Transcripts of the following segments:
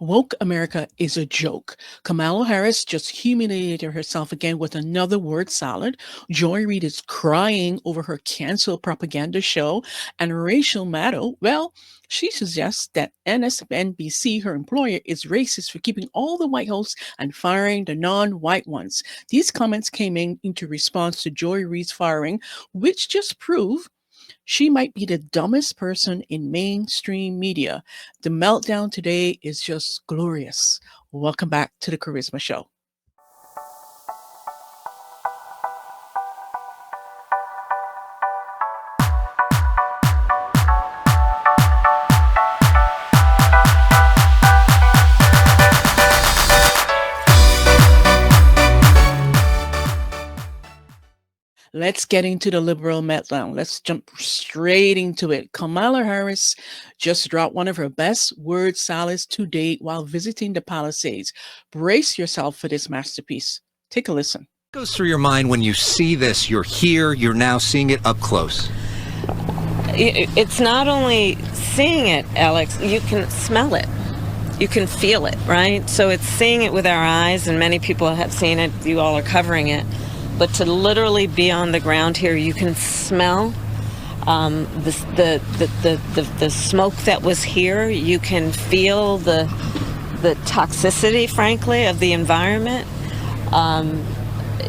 Woke America is a joke. Kamala Harris just humiliated herself again with another word salad. Joy Reid is crying over her cancel propaganda show. And Rachel Maddow, well, she suggests that MSNBC, her employer, is racist for keeping all the white hosts and firing the non-white ones. These comments came into response to Joy Reid's firing, which just prove she might be the dumbest person in mainstream media. The meltdown today is just glorious. Welcome back to the Kharisma Show. Let's get into the liberal meltdown. Let's jump straight into it. Kamala Harris just dropped one of her best word salads to date while visiting the Palisades. Brace yourself for this masterpiece. Take a listen. What goes through your mind when you see this? You're here, you're now seeing it up close. It's not only seeing it, Alex, you can smell it. You can feel it, right? So it's seeing it with our eyes, and many people have seen it. You all are covering it. But to literally be on the ground here, you can smell the smoke that was here. You can feel the toxicity, frankly, of the environment.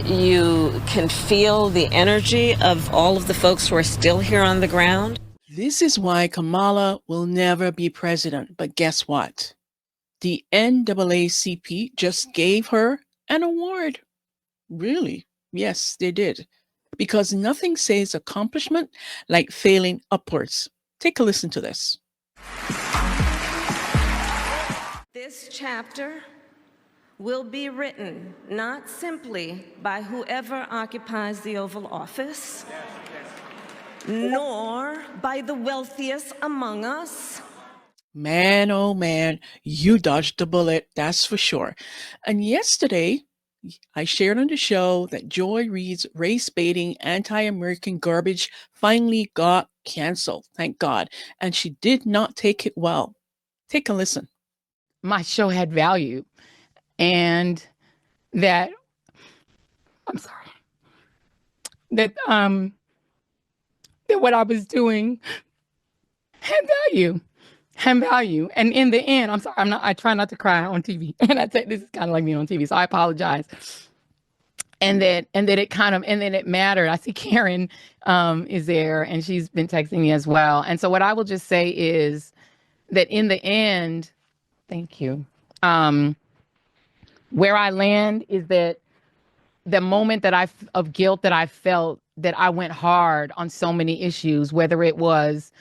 You can feel the energy of all of the folks who are still here on the ground. This is why Kamala will never be president. But guess what? The NAACP just gave her an award. Really? Yes, they did. Because nothing says accomplishment like failing upwards. Take a listen to this. This chapter will be written not simply by whoever occupies the Oval Office, nor by the wealthiest among us. Man, oh man, you dodged the bullet, that's for sure. And yesterday, I shared on the show that Joy Reid's race-baiting, anti-American garbage finally got canceled, thank God. And she did not take it well. Take a listen. My show had value, and that, I'm sorry, that what I was doing had value. And in the end, I'm sorry, I try not to cry on TV. And I say this is kind of like me on TV, so I apologize. And then it mattered. I see Karen is there, and she's been texting me as well. And so what I will just say is that in the end, thank you. Where I land is that the moment of guilt that I felt, that I went hard on so many issues, whether it was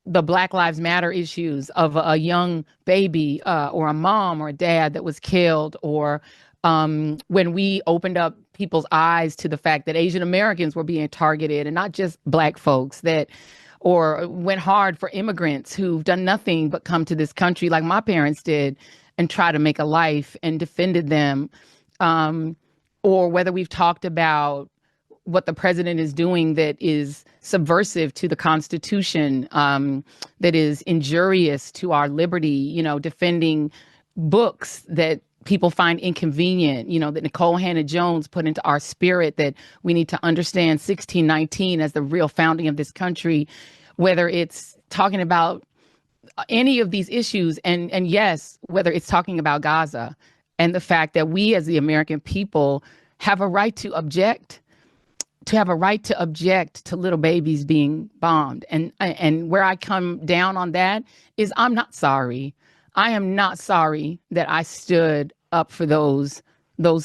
the Black Lives Matter issues of a young baby or a mom or a dad that was killed, or when we opened up people's eyes to the fact that Asian Americans were being targeted and not just Black folks, or went hard for immigrants who've done nothing but come to this country like my parents did and try to make a life and defended them, or whether we've talked about what the president is doing that is subversive to the Constitution, that is injurious to our liberty, defending books that people find inconvenient, that Nicole Hannah-Jones put into our spirit, that we need to understand 1619 as the real founding of this country, whether it's talking about any of these issues, and yes, whether it's talking about Gaza and the fact that we as the American people have a right to object to little babies being bombed. And where I come down on that is I'm not sorry. I am not sorry that I stood up for those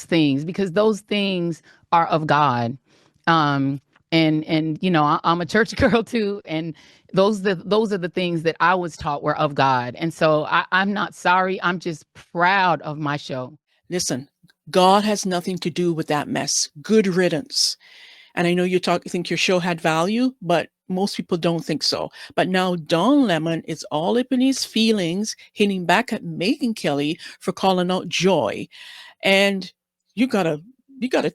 things, because those things are of God. And I'm a church girl too, and those are the things that I was taught were of God. And so I'm not sorry. I'm just proud of my show. Listen, God has nothing to do with that mess. Good riddance. And I know you think your show had value, but most people don't think so. But now Don Lemon is all up in his feelings, hitting back at Megyn Kelly for calling out Joy. And you gotta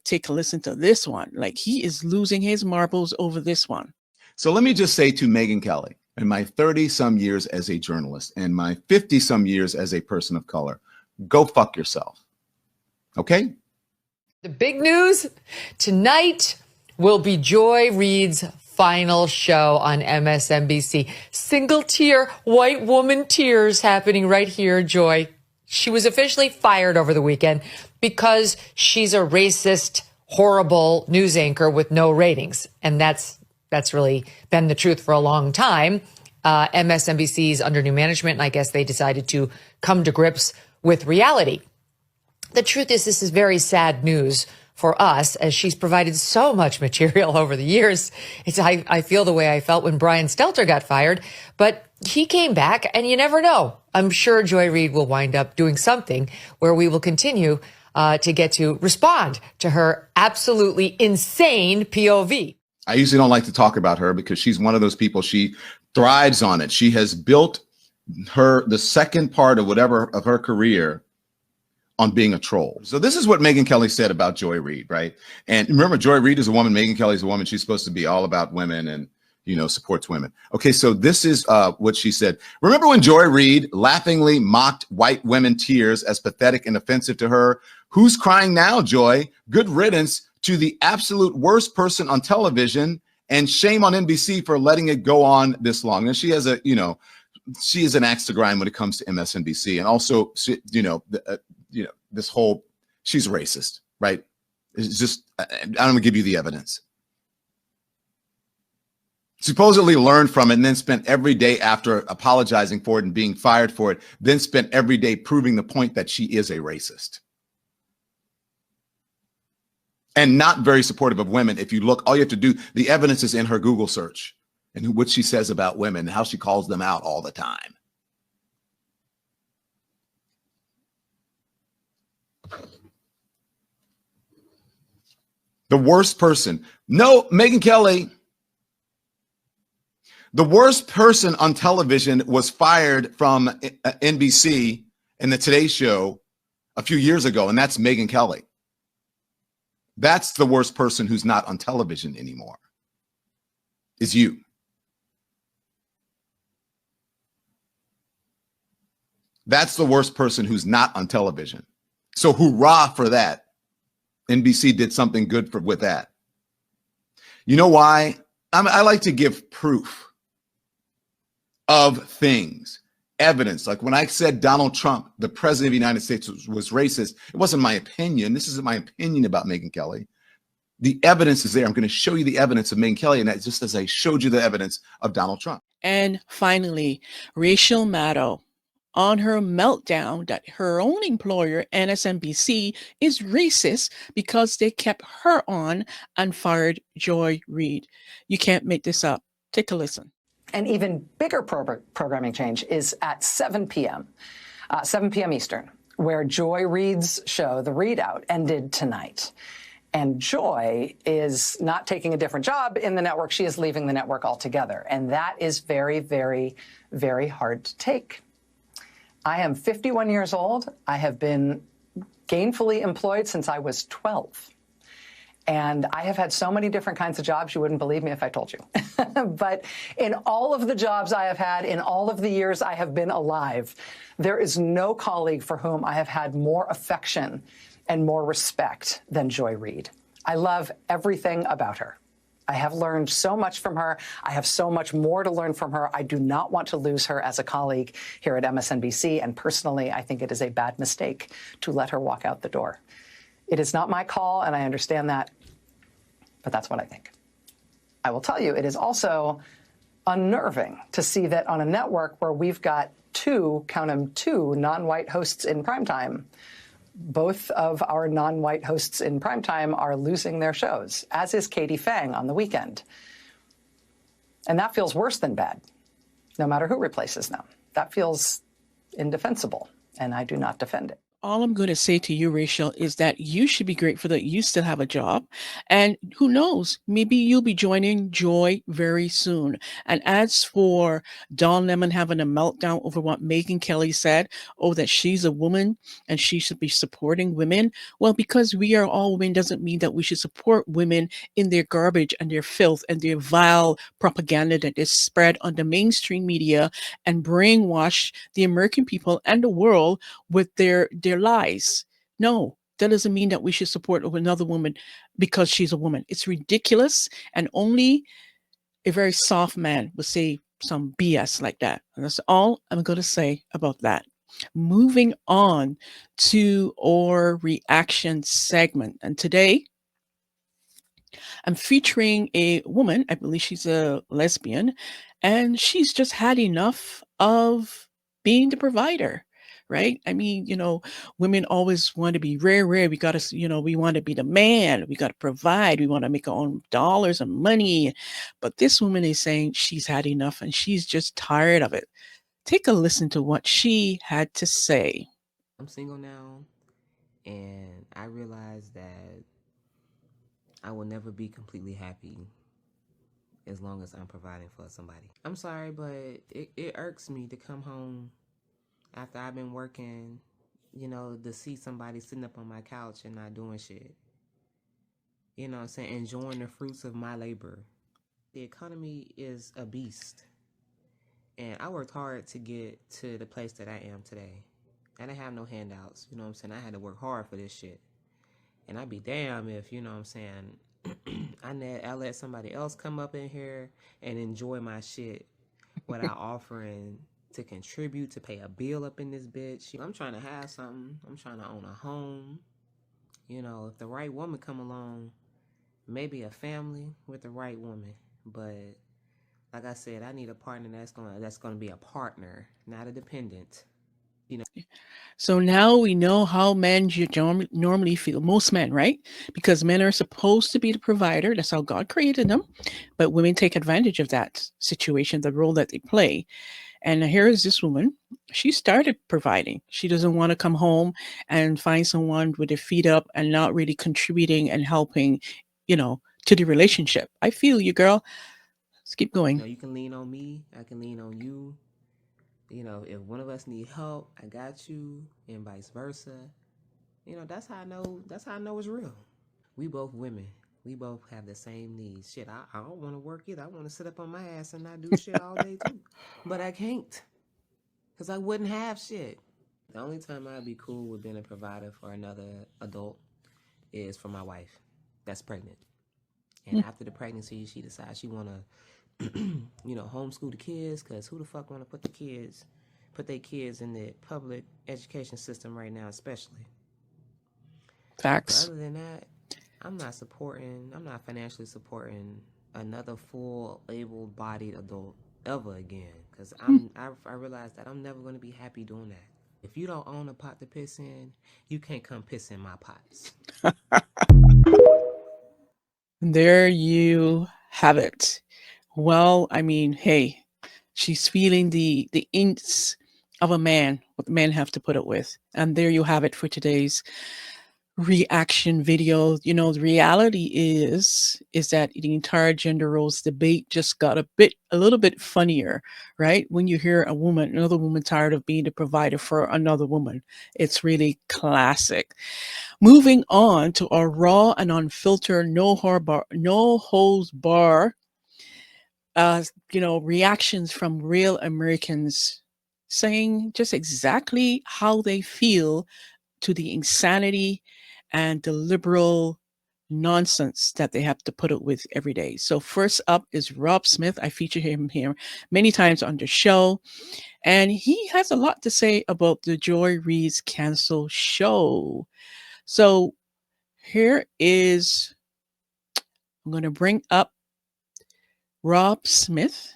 take a listen to this one. Like, he is losing his marbles over this one. So let me just say to Megyn Kelly, in my 30-some years as a journalist and my 50-some years as a person of color. Go fuck yourself. Okay? The big news tonight will be Joy Reid's final show on MSNBC. Single tear, white woman tears happening right here, Joy. She was officially fired over the weekend because she's a racist, horrible news anchor with no ratings. And that's really been the truth for a long time. MSNBC's under new management, and I guess they decided to come to grips with reality. The truth is, this is very sad news for us, as she's provided so much material over the years. I feel the way I felt when Brian Stelter got fired, but he came back, and you never know. I'm sure Joy Reid will wind up doing something where we will continue to get to respond to her absolutely insane POV. I usually don't like to talk about her because she's one of those people, she thrives on it. She has built the second part of her career on being a troll. So this is what Megyn Kelly said about Joy Reid, right? And remember, Joy Reid is a woman, Megyn Kelly is a woman. She's supposed to be all about women and, supports women. Okay, so this is what she said. Remember when Joy Reid laughingly mocked white women tears as pathetic and offensive to her? Who's crying now, Joy? Good riddance to the absolute worst person on television, and shame on NBC for letting it go on this long. And she has she is an axe to grind when it comes to MSNBC. And also, this whole, she's racist, right? It's just, I'm going to give you the evidence. Supposedly learned from it and then spent every day after apologizing for it and being fired for it, then spent every day proving the point that she is a racist. And not very supportive of women. If you look, all you have to do, the evidence is in her Google search and what she says about women and how she calls them out all the time. The worst person. No, Megyn Kelly. The worst person on television was fired from NBC in the Today Show a few years ago, and that's Megyn Kelly. That's the worst person who's not on television anymore, is you. That's the worst person who's not on television. So hoorah for that. NBC did something good with that. You know why? I like to give proof of things, evidence. Like when I said Donald Trump, the president of the United States, was racist, it wasn't my opinion. This isn't my opinion about Megyn Kelly. The evidence is there. I'm going to show you the evidence of Megyn Kelly, and that's just as I showed you the evidence of Donald Trump. And finally, Rachel Maddow on her meltdown that her own employer, MSNBC, is racist because they kept her on and fired Joy Reid. You can't make this up. Take a listen. An even bigger programming change is at 7 p.m. Eastern, where Joy Reid's show, The Readout, ended tonight. And Joy is not taking a different job in the network. She is leaving the network altogether. And that is very, very, very hard to take. I am 51 years old. I have been gainfully employed since I was 12. And I have had so many different kinds of jobs, you wouldn't believe me if I told you. But in all of the jobs I have had, in all of the years I have been alive, there is no colleague for whom I have had more affection and more respect than Joy Reid. I love everything about her. I have learned so much from her. I have so much more to learn from her. I do not want to lose her as a colleague here at MSNBC. And personally, I think it is a bad mistake to let her walk out the door. It is not my call, and I understand that, but that's what I think. I will tell you, it is also unnerving to see that on a network where we've got two non-white hosts in primetime, both of our non-white hosts in primetime are losing their shows, as is Katie Fang on the weekend. And that feels worse than bad, no matter who replaces them. That feels indefensible, and I do not defend it. All I'm going to say to you, Rachel, is that you should be grateful that you still have a job. And who knows, maybe you'll be joining Joy very soon. And as for Don Lemon having a meltdown over what Megyn Kelly said, oh, that she's a woman and she should be supporting women. Well, because we are all women doesn't mean that we should support women in their garbage and their filth and their vile propaganda that is spread on the mainstream media and brainwash the American people and the world with their lies. No, that doesn't mean that we should support another woman because she's a woman. It's ridiculous, and only a very soft man would say some BS like that. And that's all I'm going to say about that. Moving on to our reaction segment. And today I'm featuring a woman, I believe she's a lesbian, and she's just had enough of being the provider, right? I mean, women always want to be rare. We got to, we want to be the man. We got to provide. We want to make our own dollars and money. But this woman is saying she's had enough and she's just tired of it. Take a listen to what she had to say. I'm single now, and I realize that I will never be completely happy as long as I'm providing for somebody. I'm sorry, but it irks me to come home after I've been working, to see somebody sitting up on my couch and not doing shit. You know what I'm saying? Enjoying the fruits of my labor. The economy is a beast. And I worked hard to get to the place that I am today. I didn't have no handouts, you know what I'm saying? I had to work hard for this shit. And I'd be damn if, you know what I'm saying, I let somebody else come up in here and enjoy my shit without offering to contribute, to pay a bill up in this bitch. I'm trying to have something. I'm trying to own a home. If the right woman come along, maybe a family with the right woman. But like I said, I need a partner that's gonna be a partner, not a dependent. So now we know how men normally feel. Most men, right? Because men are supposed to be the provider. That's how God created them. But women take advantage of that situation, the role that they play. And here is this woman. She started providing. She doesn't want to come home and find someone with their feet up and not really contributing and helping, to the relationship. I feel you, girl. Let's keep going. You can lean on me. I can lean on you. If one of us need help, I got you, and vice versa. That's how I know it's real. We both women. We both have the same needs. Shit, I don't want to work either. I want to sit up on my ass and not do shit all day too. But I can't. Because I wouldn't have shit. The only time I'd be cool with being a provider for another adult is for my wife that's pregnant. And after the pregnancy, she decides she want to homeschool the kids, because who the fuck want to put their kids in the public education system right now, especially. Facts. But other than that, I'm not financially supporting another full able-bodied adult ever again, because I realized that I'm never going to be happy doing that. If you don't own a pot to piss in, you can't come piss in my pots. There you have it. Well, I mean, hey, she's feeling the inch of a man, what men have to put up with. And there you have it for today's reaction video. The reality is that the entire gender roles debate just got a little bit funnier, right? When you hear another woman tired of being the provider for another woman. It's really classic. Moving on to our raw and unfiltered, no holds bar reactions from real Americans saying just exactly how they feel to the insanity and the liberal nonsense that they have to put up with every day. So first up is Rob Smith. I feature him here many times on the show, and he has a lot to say about the Joy Reid's cancel show. So here is, I'm going to bring up Rob Smith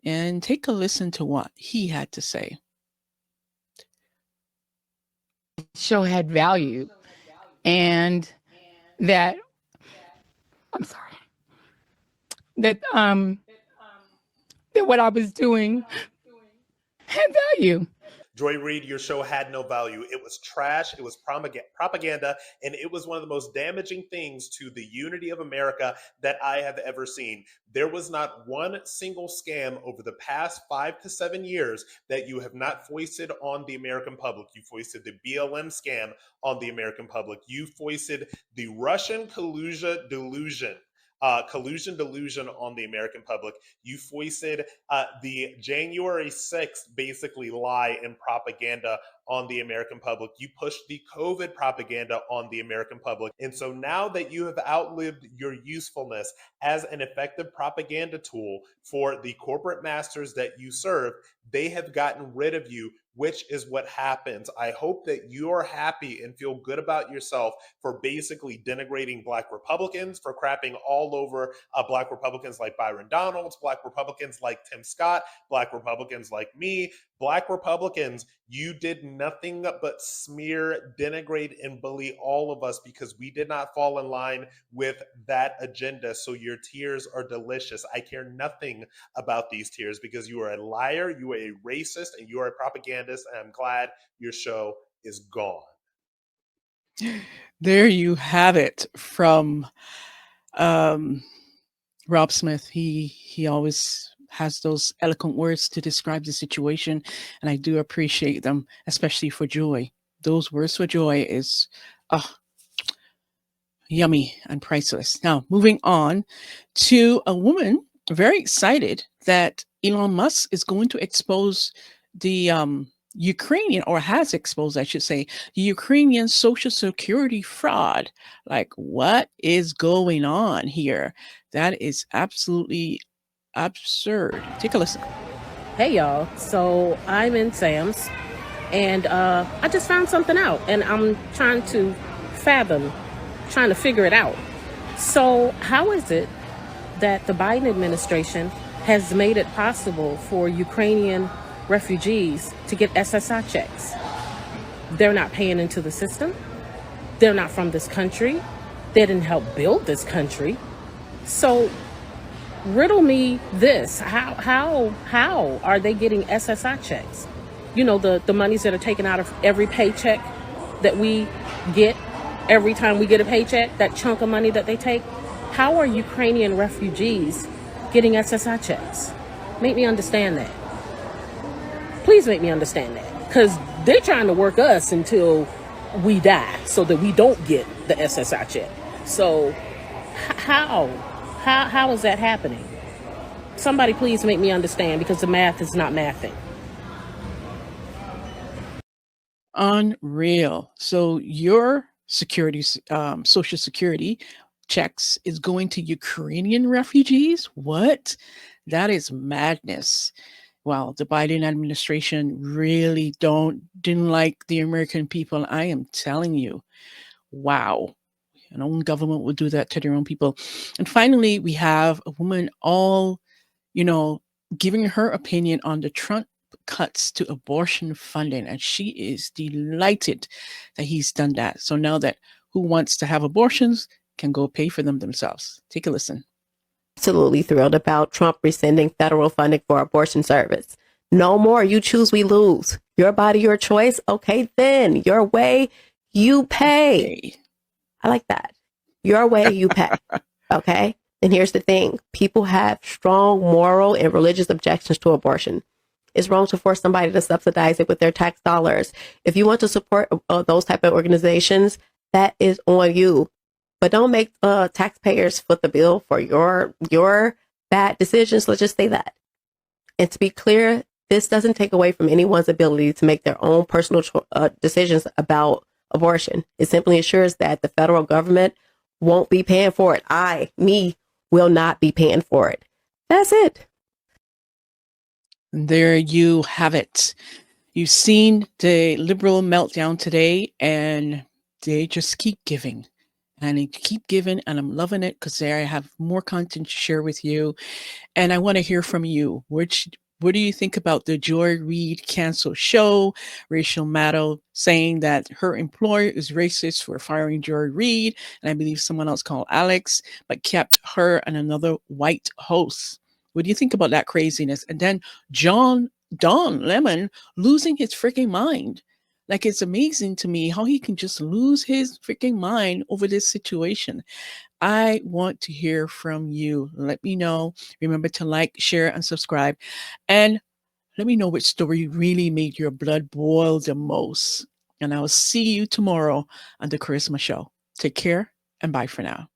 and take a listen to what he had to say. Show had value, and that that what I was doing had value. Joy Reid, your show had no value. It was trash. It was propaganda. And it was one of the most damaging things to the unity of America that I have ever seen. There was not one single scam over the past 5 to 7 years that you have not foisted on the American public. You foisted the BLM scam on the American public. You foisted the Russian collusion delusion on the American public. You foisted the January 6th basically lie and propaganda on the American public. You pushed the COVID propaganda on the American public. And so now that you have outlived your usefulness as an effective propaganda tool for the corporate masters that you serve, they have gotten rid of you, which is what happens. I hope that you are happy and feel good about yourself for basically denigrating Black Republicans, for crapping all over Black Republicans like Byron Donalds, Black Republicans like Tim Scott, Black Republicans like me. Black Republicans, you did nothing but smear, denigrate, and bully all of us because we did not fall in line with that agenda. So your tears are delicious. I care nothing about these tears because you are a liar, you are a racist, and you are a propagandist, and I'm glad your show is gone. There you have it from Rob Smith. He always has those eloquent words to describe the situation, and I do appreciate them, especially for Joy. Those words for Joy is yummy and priceless. Now, moving on to a woman very excited that Elon Musk is going to expose the Ukrainian, or has exposed, I should say, the Ukrainian Social Security fraud. Like, what is going on here? That is absolutely absurd. Take a listen. Hey y'all, so I'm in Sam's and I just found something out and I'm trying to figure it out. So how is it that the Biden administration has made it possible for Ukrainian refugees to get SSI checks? They're not paying into the system. They're not from this country. They didn't help build this country. So riddle me this. How are they getting SSI checks? You know, the monies that are taken out of every paycheck that we get every time we get a paycheck, that chunk of money that they take. How are Ukrainian refugees getting SSI checks? Make me understand that. Please make me understand that. Because they're trying to work us until we die so that we don't get the SSI check. So how is that happening? Somebody please make me understand, because the math is not mathing. Unreal. So your Social Security checks is going to Ukrainian refugees? What? That is madness. Well, the Biden administration really didn't like the American people. I am telling you. Wow. An own government would do that to their own people. And finally, we have a woman giving her opinion on the Trump cuts to abortion funding. And she is delighted that he's done that. So now that who wants to have abortions can go pay for them themselves. Take a listen. Absolutely thrilled about Trump rescinding federal funding for abortion service. No more you choose, we lose. Your body, your choice. Okay, then your way, you pay. I like that. Your way, you pay. Okay. And here's the thing. People have strong moral and religious objections to abortion. It's wrong to force somebody to subsidize it with their tax dollars. If you want to support those type of organizations, that is on you. But don't make taxpayers foot the bill for your bad decisions. Let's just say that. And to be clear, this doesn't take away from anyone's ability to make their own personal decisions about abortion. It simply ensures that the federal government won't be paying for it. Me, will not be paying for it. That's it. There you have it. You've seen the liberal meltdown today, and they just keep giving. And they keep giving, and I'm loving it because there I have more content to share with you. And I want to hear from you. What do you think about the Joy Reid cancel show? Rachel Maddow saying that her employer is racist for firing Joy Reid, and I believe someone else called Alex, but kept her and another white host. What do you think about that craziness? And then John Don Lemon losing his freaking mind. Like, it's amazing to me how he can just lose his freaking mind over this situation. I want to hear from you. Let me know. Remember to like, share, and subscribe. And let me know which story really made your blood boil the most. And I will see you tomorrow on the Kharisma Show. Take care and bye for now.